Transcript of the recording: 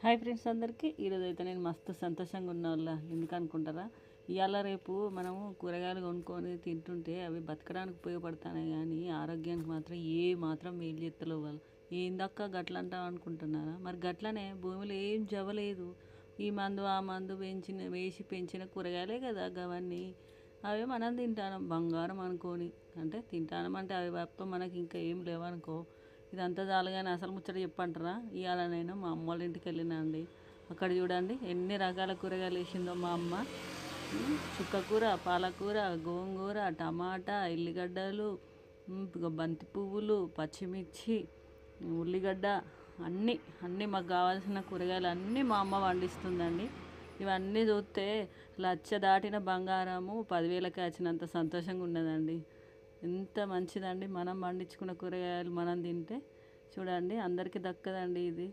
Hi friends అందరికీ ఈరోజు అయితే నేను మస్తు సంతోషంగా ఉన్న వాళ్ళ ఎందుకు అనుకుంటారా? ఇవాళ రేపు మనము కూరగాయలు కొనుక్కొని తింటుంటే అవి బతకడానికి ఉపయోగపడతాయి కానీ ఆరోగ్యానికి మాత్రం మాత్రం మేలు చేస్తలేవు వాళ్ళు. ఏందక్క గట్ల అంటావు అనుకుంటున్నారా? మరి గట్లనే భూమిలో ఏం జవలేదు. ఈ మందు ఆ మందు వేసి పెంచిన కూరగాయలే కదా అవన్నీ. అవి మనం తింటాను బంగారం అనుకొని, అంటే తింటాను అంటే అవి తప్ప మనకి ఇంకా ఏం లేవనుకో. ఇదంతా చాలు కానీ అసలు ముచ్చట చెప్పంటారా? ఇవాళ నేను మా అమ్మ వాళ్ళ ఇంటికి వెళ్ళినా అండి. అక్కడ చూడండి ఎన్ని రకాల కూరగాయలు వేసిందో మా అమ్మ. చుక్కకూర, పాలకూర, గోంగూర, టమాటా, ఎల్లిగడ్డలు, బంతి పువ్వులు, పచ్చిమిర్చి, ఉల్లిగడ్డ, అన్నీ అన్నీ మాకు కావాల్సిన కూరగాయలు అన్నీ మా అమ్మ పండిస్తుందండి. ఇవన్నీ చూస్తే లచ్చ దాటిన బంగారము 10,000కి వచ్చినంత సంతోషంగా ఉన్నదండి. ఎంత మంచిదండి మనం పండించుకున్న కూరగాయలు మనం తింటే. చూడండి అందరికీ దక్కదండి ఇది.